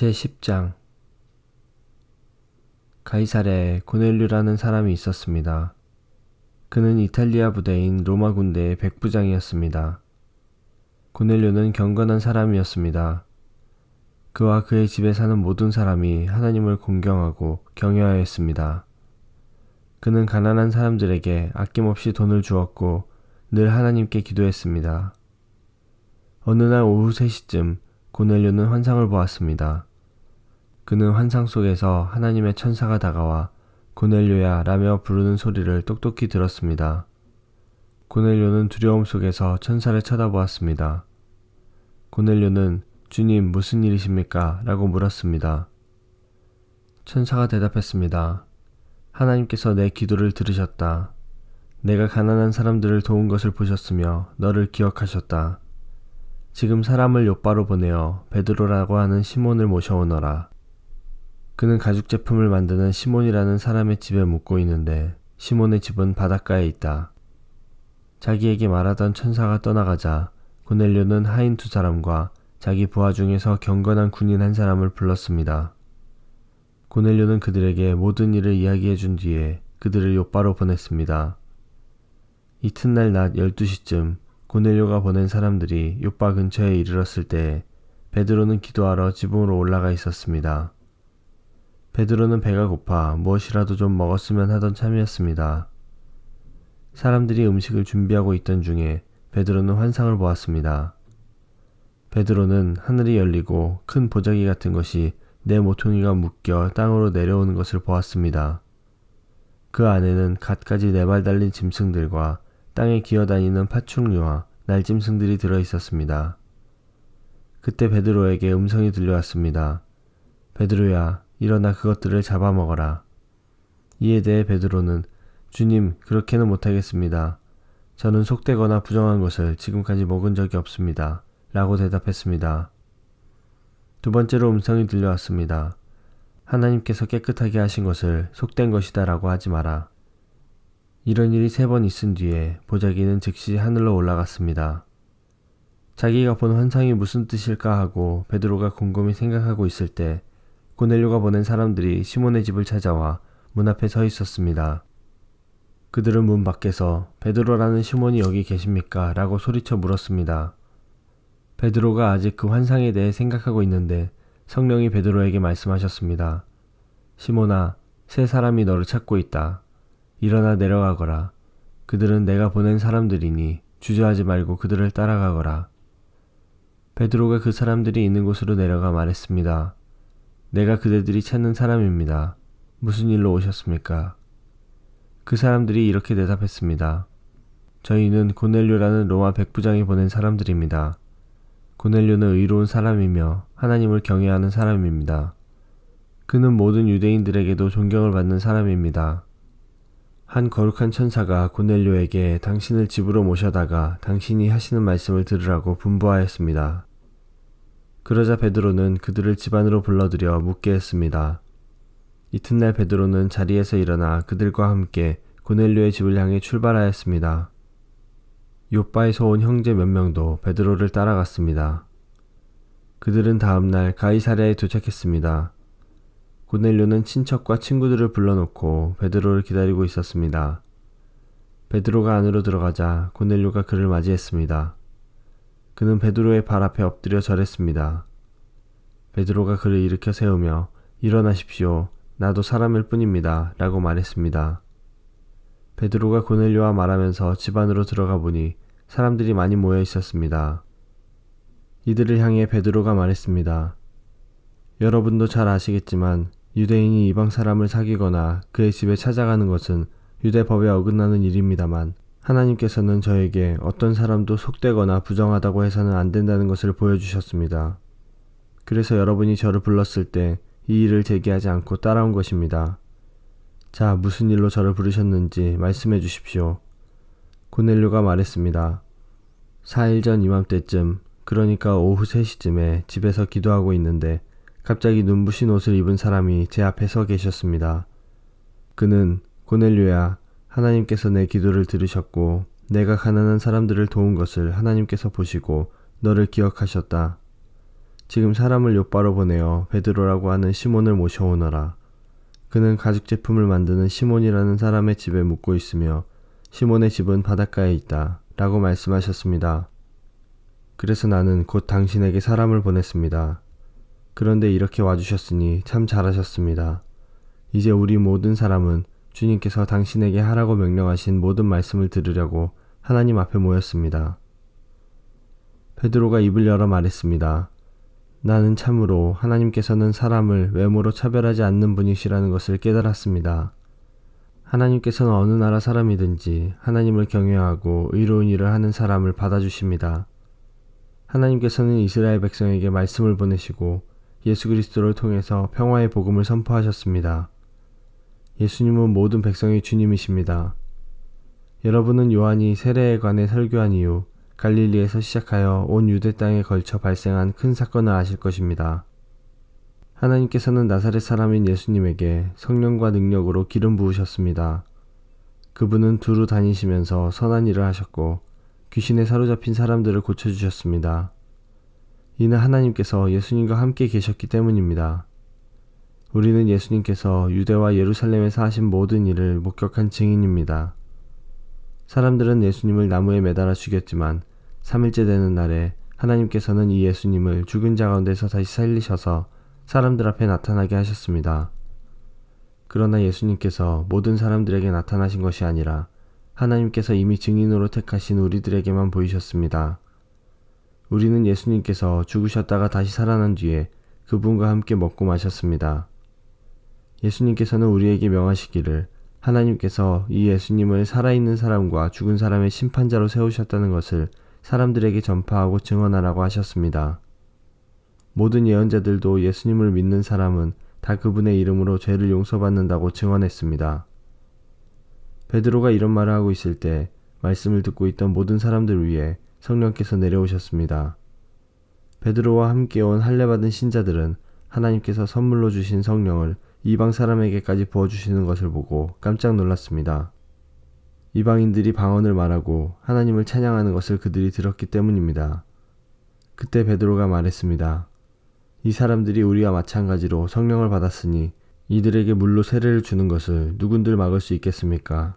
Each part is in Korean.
제10장 가이사랴에 고넬료라는 사람이 있었습니다. 그는 이탈리아 부대인 로마 군대의 백부장이었습니다. 고넬료는 경건한 사람이었습니다. 그와 그의 집에 사는 모든 사람이 하나님을 공경하고 경외하였습니다. 그는 가난한 사람들에게 아낌없이 돈을 주었고 늘 하나님께 기도했습니다. 어느 날 오후 3시쯤 고넬료는 환상을 보았습니다. 그는 환상 속에서 하나님의 천사가 다가와 고넬료야 라며 부르는 소리를 똑똑히 들었습니다. 고넬료는 두려움 속에서 천사를 쳐다보았습니다. 고넬료는 주님 무슨 일이십니까? 라고 물었습니다. 천사가 대답했습니다. 하나님께서 내 기도를 들으셨다. 내가 가난한 사람들을 도운 것을 보셨으며 너를 기억하셨다. 지금 사람을 욥바로 보내어 베드로라고 하는 시몬을 모셔오너라. 그는 가죽 제품을 만드는 시몬이라는 사람의 집에 묵고 있는데 시몬의 집은 바닷가에 있다. 자기에게 말하던 천사가 떠나가자 고넬료는 하인 2사람과 자기 부하 중에서 경건한 군인 1사람을 불렀습니다. 고넬료는 그들에게 모든 일을 이야기해 준 뒤에 그들을 욥바로 보냈습니다. 이튿날 낮 12시쯤 고넬료가 보낸 사람들이 욥바 근처에 이르렀을 때 베드로는 기도하러 지붕으로 올라가 있었습니다. 베드로는 배가 고파 무엇이라도 좀 먹었으면 하던 참이었습니다. 사람들이 음식을 준비하고 있던 중에 베드로는 환상을 보았습니다. 베드로는 하늘이 열리고 큰 보자기 같은 것이 네 모퉁이가 묶여 땅으로 내려오는 것을 보았습니다. 그 안에는 갖가지 4발 달린 짐승들과 땅에 기어다니는 파충류와 날짐승들이 들어있었습니다. 그때 베드로에게 음성이 들려왔습니다. 베드로야, 일어나 그것들을 잡아먹어라. 이에 대해 베드로는 주님, 그렇게는 못하겠습니다. 저는 속되거나 부정한 것을 지금까지 먹은 적이 없습니다. 라고 대답했습니다. 2번째로 음성이 들려왔습니다. 하나님께서 깨끗하게 하신 것을 속된 것이다 라고 하지 마라. 이런 일이 3번 있은 뒤에 보자기는 즉시 하늘로 올라갔습니다. 자기가 본 환상이 무슨 뜻일까 하고 베드로가 곰곰이 생각하고 있을 때 고넬료가 보낸 사람들이 시몬의 집을 찾아와 문 앞에 서 있었습니다. 그들은 문 밖에서 베드로라는 시몬이 여기 계십니까? 라고 소리쳐 물었습니다. 베드로가 아직 그 환상에 대해 생각하고 있는데 성령이 베드로에게 말씀하셨습니다. 시몬아, 3사람이 너를 찾고 있다. 일어나 내려가거라. 그들은 내가 보낸 사람들이니 주저하지 말고 그들을 따라가거라. 베드로가 그 사람들이 있는 곳으로 내려가 말했습니다. 내가 그대들이 찾는 사람입니다. 무슨 일로 오셨습니까? 그 사람들이 이렇게 대답했습니다. 저희는 고넬료라는 로마 백부장이 보낸 사람들입니다. 고넬료는 의로운 사람이며 하나님을 경외하는 사람입니다. 그는 모든 유대인들에게도 존경을 받는 사람입니다. 한 거룩한 천사가 고넬료에게 당신을 집으로 모셔다가 당신이 하시는 말씀을 들으라고 분부하였습니다. 그러자 베드로는 그들을 집 안으로 불러들여 묻게 했습니다. 이튿날 베드로는 자리에서 일어나 그들과 함께 고넬료의 집을 향해 출발하였습니다. 욥바에서 온 형제 몇 명도 베드로를 따라갔습니다. 그들은 다음날 가이사랴에 도착했습니다. 고넬료는 친척과 친구들을 불러놓고 베드로를 기다리고 있었습니다. 베드로가 안으로 들어가자 고넬료가 그를 맞이했습니다. 그는 베드로의 발 앞에 엎드려 절했습니다. 베드로가 그를 일으켜 세우며 일어나십시오. 나도 사람일 뿐입니다. 라고 말했습니다. 베드로가 고넬료와 말하면서 집 안으로 들어가 보니 사람들이 많이 모여 있었습니다. 이들을 향해 베드로가 말했습니다. 여러분도 잘 아시겠지만 유대인이 이방 사람을 사귀거나 그의 집에 찾아가는 것은 유대법에 어긋나는 일입니다만 하나님께서는 저에게 어떤 사람도 속되거나 부정하다고 해서는 안 된다는 것을 보여주셨습니다. 그래서 여러분이 저를 불렀을 때 이 일을 제기하지 않고 따라온 것입니다. 자, 무슨 일로 저를 부르셨는지 말씀해 주십시오. 고넬료가 말했습니다. 4일 전 이맘때쯤, 그러니까 오후 3시쯤에 집에서 기도하고 있는데 갑자기 눈부신 옷을 입은 사람이 제 앞에 서 계셨습니다. 그는 고넬료야, 하나님께서 내 기도를 들으셨고 내가 가난한 사람들을 도운 것을 하나님께서 보시고 너를 기억하셨다. 지금 사람을 욥바로 보내어 베드로라고 하는 시몬을 모셔오너라. 그는 가죽 제품을 만드는 시몬이라는 사람의 집에 묵고 있으며 시몬의 집은 바닷가에 있다. 라고 말씀하셨습니다. 그래서 나는 곧 당신에게 사람을 보냈습니다. 그런데 이렇게 와주셨으니 참 잘하셨습니다. 이제 우리 모든 사람은 주님께서 당신에게 하라고 명령하신 모든 말씀을 들으려고 하나님 앞에 모였습니다. 베드로가 입을 열어 말했습니다. 나는 참으로 하나님께서는 사람을 외모로 차별하지 않는 분이시라는 것을 깨달았습니다. 하나님께서는 어느 나라 사람이든지 하나님을 경외하고 의로운 일을 하는 사람을 받아주십니다. 하나님께서는 이스라엘 백성에게 말씀을 보내시고 예수 그리스도를 통해서 평화의 복음을 선포하셨습니다. 예수님은 모든 백성의 주님이십니다. 여러분은 요한이 세례에 관해 설교한 이후 갈릴리에서 시작하여 온 유대 땅에 걸쳐 발생한 큰 사건을 아실 것입니다. 하나님께서는 나사렛 사람인 예수님에게 성령과 능력으로 기름 부으셨습니다. 그분은 두루 다니시면서 선한 일을 하셨고 귀신에 사로잡힌 사람들을 고쳐주셨습니다. 이는 하나님께서 예수님과 함께 계셨기 때문입니다. 우리는 예수님께서 유대와 예루살렘에서 하신 모든 일을 목격한 증인입니다. 사람들은 예수님을 나무에 매달아 죽였지만 3일째 되는 날에 하나님께서는 이 예수님을 죽은 자 가운데서 다시 살리셔서 사람들 앞에 나타나게 하셨습니다. 그러나 예수님께서 모든 사람들에게 나타나신 것이 아니라 하나님께서 이미 증인으로 택하신 우리들에게만 보이셨습니다. 우리는 예수님께서 죽으셨다가 다시 살아난 뒤에 그분과 함께 먹고 마셨습니다. 예수님께서는 우리에게 명하시기를 하나님께서 이 예수님을 살아있는 사람과 죽은 사람의 심판자로 세우셨다는 것을 사람들에게 전파하고 증언하라고 하셨습니다. 모든 예언자들도 예수님을 믿는 사람은 다 그분의 이름으로 죄를 용서받는다고 증언했습니다. 베드로가 이런 말을 하고 있을 때 말씀을 듣고 있던 모든 사람들 위에 성령께서 내려오셨습니다. 베드로와 함께 온 할례받은 신자들은 하나님께서 선물로 주신 성령을 이방 사람에게까지 부어주시는 것을 보고 깜짝 놀랐습니다. 이방인들이 방언을 말하고 하나님을 찬양하는 것을 그들이 들었기 때문입니다. 그때 베드로가 말했습니다. 이 사람들이 우리와 마찬가지로 성령을 받았으니 이들에게 물로 세례를 주는 것을 누군들 막을 수 있겠습니까?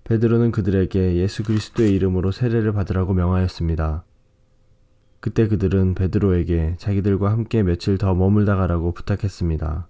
베드로는 그들에게 예수 그리스도의 이름으로 세례를 받으라고 명하였습니다. 그때 그들은 베드로에게 자기들과 함께 며칠 더 머물다 가라고 부탁했습니다.